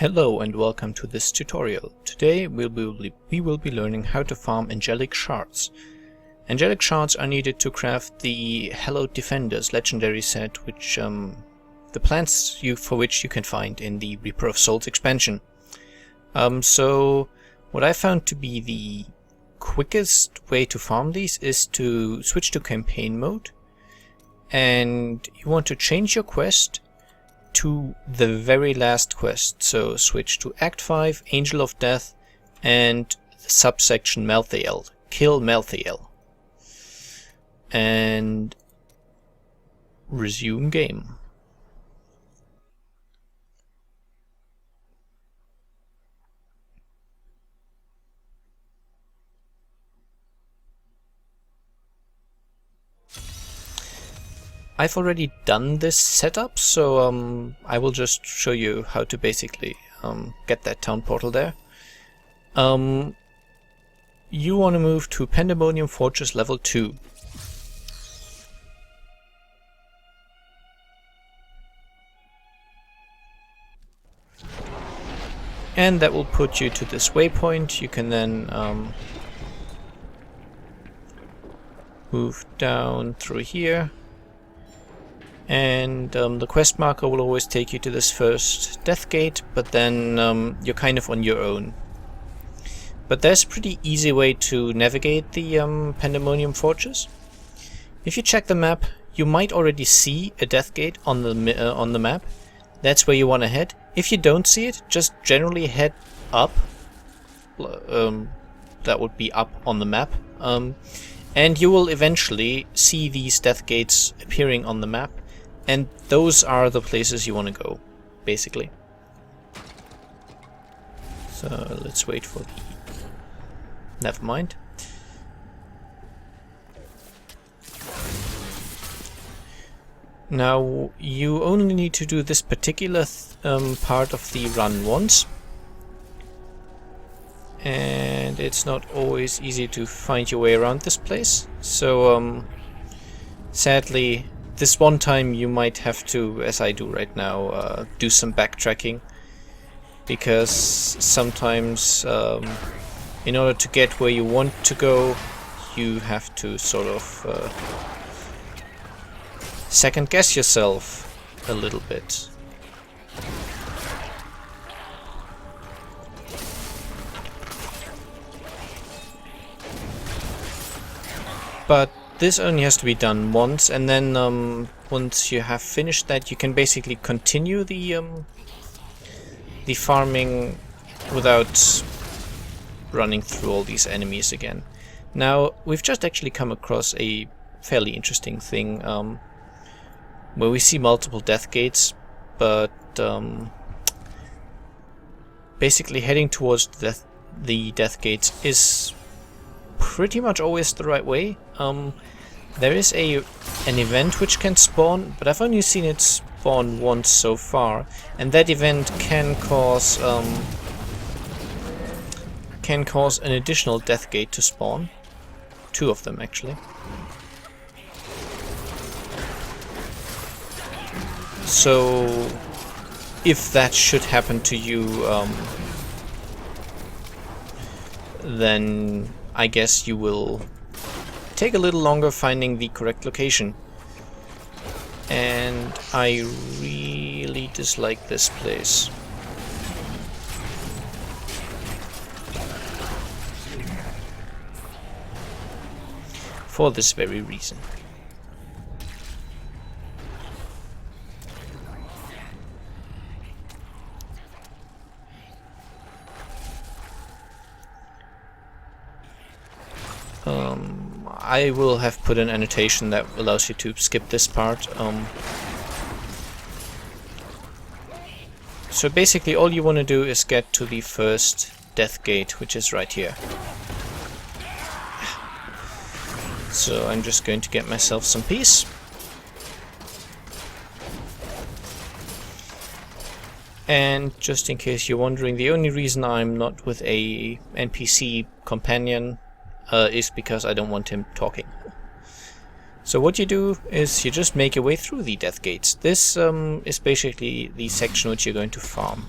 Hello and welcome to this tutorial. Today we will be learning how to farm Angelic Shards. Angelic Shards are needed to craft the Hallowed Defenders legendary set, which the plants for which you can find in the Reaper of Souls expansion. So what I found to be the quickest way to farm these is to switch to campaign mode, and you want to change your quest to the very last quest. So switch to Act 5, Angel of Death, and the subsection Malthael. Kill Malthael. And resume game. I've already done this setup, so I will just show you how to basically get that town portal there. You want to move to Pandemonium Fortress level 2. And that will put you to this waypoint. You can then move down through here. And the quest marker will always take you to this first death gate, but then you're kind of on your own. But there's a pretty easy way to navigate the Pandemonium Fortress. If you check the map, you might already see a death gate on the map. That's where you want to head. If you don't see it, just generally head up. That would be up on the map. And you will eventually see these death gates appearing on the map. And those are the places you want to go, basically. So let's wait for the... Never mind. Now, you only need to do this particular part of the run once. And it's not always easy to find your way around this place. So, sadly, this one time you might have to, as I do right now, do some backtracking, because sometimes in order to get where you want to go, you have to sort of second guess yourself a little bit. But this only has to be done once, and then once you have finished that, you can basically continue the farming without running through all these enemies again. Now, we've just actually come across a fairly interesting thing where we see multiple death gates, but basically heading towards the death gates is pretty much always the right way. There is an event which can spawn, but I've only seen it spawn once so far, and that event can cause an additional death gate to spawn. 2 of them actually. So if that should happen to you, then I guess you will take a little longer finding the correct location. And I really dislike this place. For this very reason. I will have put an annotation that allows you to skip this part. So basically all you want to do is get to the first death gate, which is right here. So I'm just going to get myself some peace. And just in case you're wondering, the only reason I'm not with a NPC companion is because I don't want him talking. So what you do is you just make your way through the death gates. This is basically the section which you're going to farm.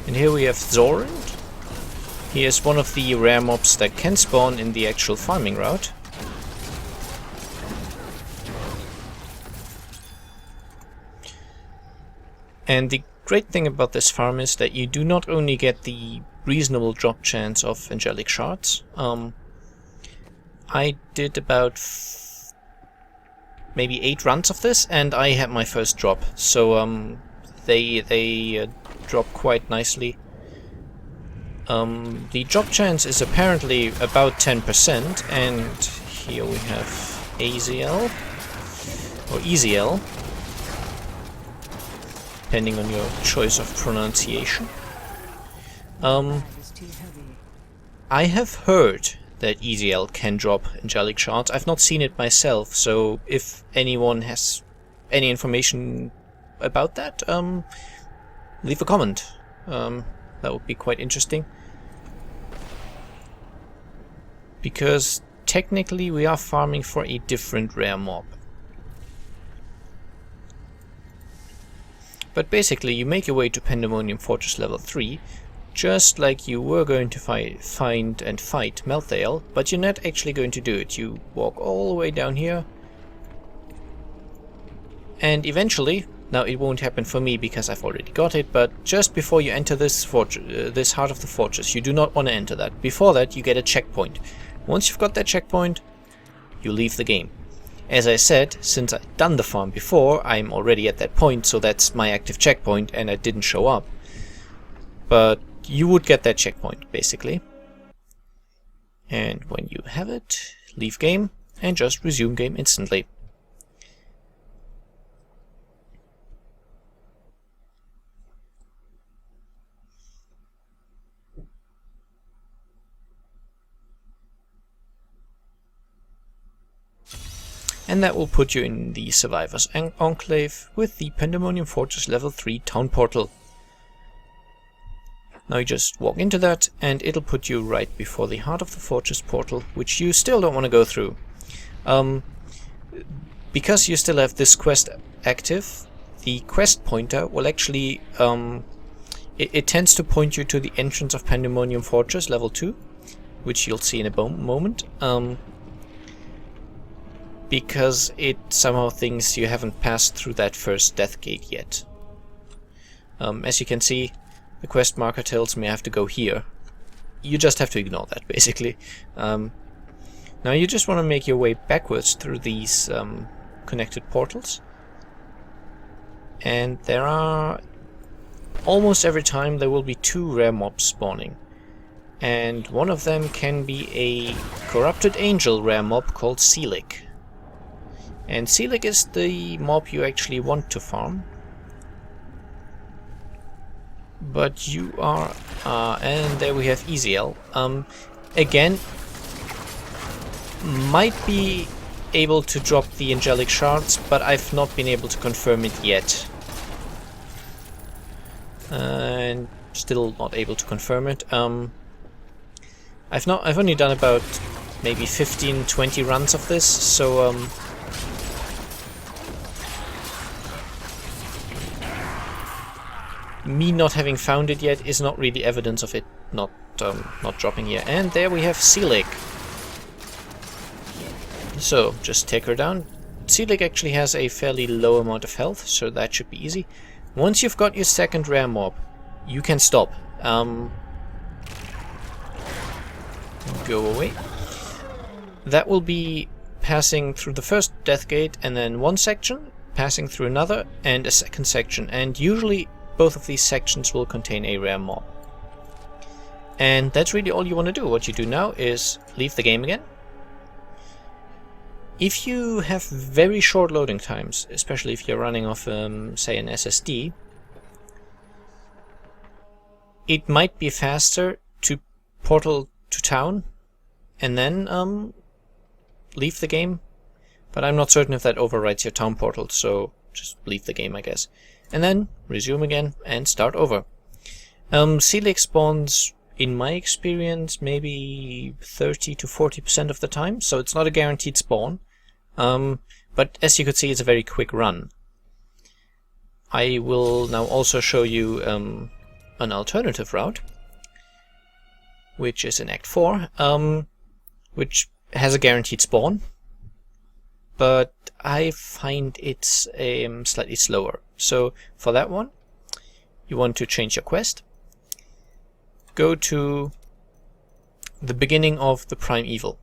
And here we have Zorn. He is one of the rare mobs that can spawn in the actual farming route. And the great thing about this farm is that you do not only get the reasonable drop chance of Angelic Shards. I did about maybe 8 runs of this, and I had my first drop. So they drop quite nicely. The drop chance is apparently about 10%, and here we have AZL or EZL, depending on your choice of pronunciation. I have heard that EZL can drop Angelic Shards. I've not seen it myself, so if anyone has any information about that, leave a comment. That would be quite interesting. Because technically we are farming for a different rare mob. But basically you make your way to Pandemonium Fortress level 3, just like you were going to find and fight Melthael, but you're not actually going to do it. You walk all the way down here, and eventually, now it won't happen for me because I've already got it, but just before you enter this this heart of the fortress, you do not want to enter that. Before that, you get a checkpoint. Once you've got that checkpoint, you leave the game. As I said, since I've done the farm before, I'm already at that point, so that's my active checkpoint, and I didn't show up. But you would get that checkpoint, basically. And when you have it, leave game, and just resume game instantly. And that will put you in the Survivors Enclave with the Pandemonium Fortress level 3 town portal. Now you just walk into that, and it'll put you right before the Heart of the Fortress portal, which you still don't want to go through. Because you still have this quest active, the quest pointer will actually... it tends to point you to the entrance of Pandemonium Fortress level 2, which you'll see in a moment. Because it somehow thinks you haven't passed through that first death gate yet. As you can see, the quest marker tells me I have to go here. You just have to ignore that, basically. Now you just want to make your way backwards through these connected portals. And there are... almost every time there will be 2 rare mobs spawning. And one of them can be a corrupted angel rare mob called Celic. And Celic is the mob you actually want to farm. But you are... and there we have EZL. Again, might be able to drop the Angelic Shards, but I've not been able to confirm it yet. And still not able to confirm it. I've only done about maybe 15-20 runs of this, so me not having found it yet is not really evidence of it not dropping here. And there we have Celic. So just take her down. Celic actually has a fairly low amount of health, so that should be easy. Once you've got your second rare mob, you can stop. Go away. That will be passing through the first death gate, and then one section, passing through another, and a second section. And usually both of these sections will contain a rare mob. And that's really all you want to do. What you do now is leave the game again. If you have very short loading times, especially if you're running off, say, an SSD, it might be faster to portal to town and then leave the game. But I'm not certain if that overwrites your town portal, so just leave the game, I guess. And then resume again and start over. Celic spawns, in my experience, maybe 30 to 40% of the time, so it's not a guaranteed spawn. But as you could see, it's a very quick run. I will now also show you an alternative route, which is in Act 4, which has a guaranteed spawn, but I find it's slightly slower. So for that one, you want to change your quest. Go to the beginning of the Primeval.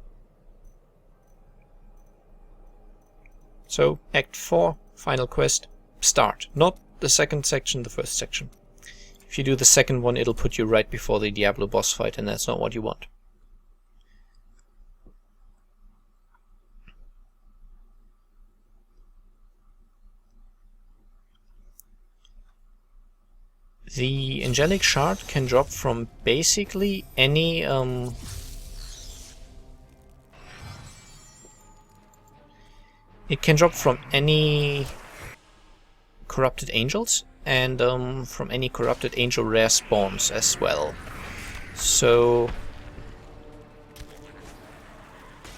So Act 4, final quest, start. Not the second section, the first section. If you do the second one, it'll put you right before the Diablo boss fight, and that's not what you want. The Angelic Shard can drop from basically any it can drop from any corrupted angels and from any corrupted angel rare spawns as well. So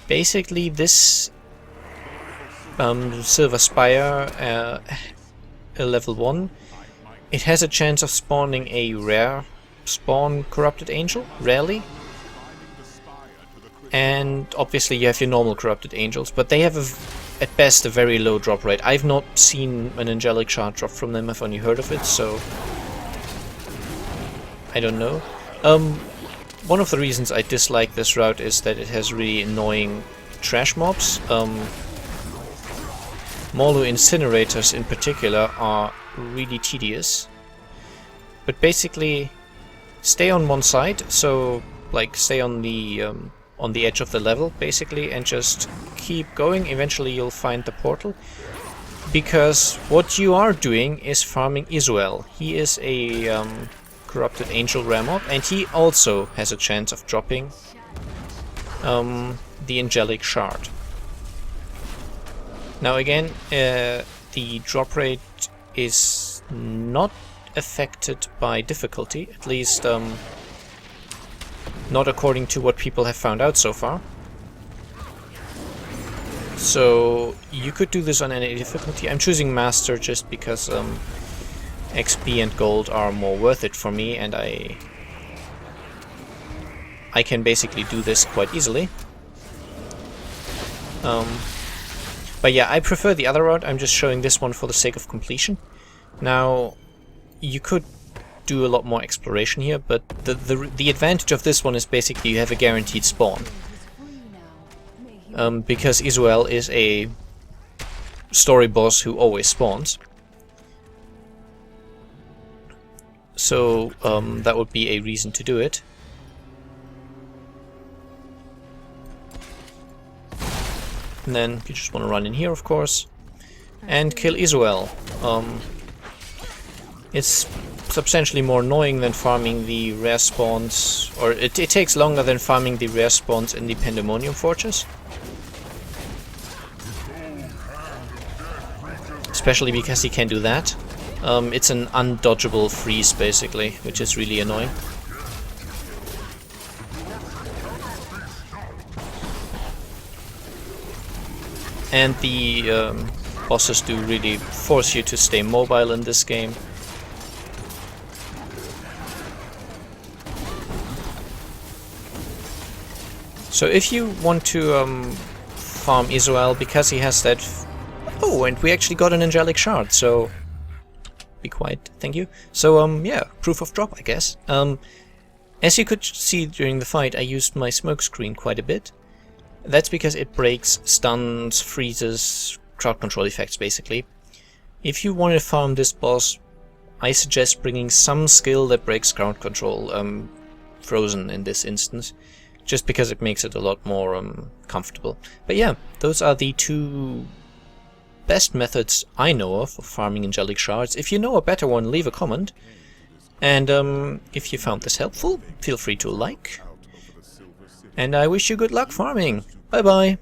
basically this Silver Spire level 1, it has a chance of spawning a rare spawn corrupted angel, rarely. And obviously you have your normal corrupted angels, but they have at best a very low drop rate. I've not seen an Angelic Shard drop from them, I've only heard of it, so I don't know. One of the reasons I dislike this route is that it has really annoying trash mobs. Molo incinerators in particular are really tedious. But basically stay on one side, so like stay on the edge of the level basically, and just keep going. Eventually you'll find the portal, because what you are doing is farming Isuel. He is a corrupted angel rare mob, and he also has a chance of dropping the Angelic Shard. Now again, the drop rate is not affected by difficulty, at least not according to what people have found out so far. So you could do this on any difficulty. I'm choosing Master just because XP and gold are more worth it for me, and I can basically do this quite easily. But yeah, I prefer the other route. I'm just showing this one for the sake of completion. Now, you could do a lot more exploration here, but the advantage of this one is basically you have a guaranteed spawn. Because Isuel is a story boss who always spawns. So that would be a reason to do it. And then you just want to run in here, of course, and kill Isuel. It's substantially more annoying than farming the rare spawns, or it takes longer than farming the rare spawns in the Pandemonium Fortress. Especially because he can do that. It's an undodgeable freeze, basically, which is really annoying. And the bosses do really force you to stay mobile in this game. So if you want to farm Isuel, because he has that... Oh, and we actually got an Angelic Shard, so... Be quiet, thank you. So, yeah, proof of drop, I guess. As you could see during the fight, I used my smoke screen quite a bit. That's because it breaks stuns, freezes, crowd control effects, basically. If you want to farm this boss, I suggest bringing some skill that breaks crowd control, frozen in this instance, just because it makes it a lot more comfortable. But yeah, those are the two best methods I know of farming Angelic Shards. If you know a better one, leave a comment. And if you found this helpful, feel free to like. And I wish you good luck farming. Bye bye.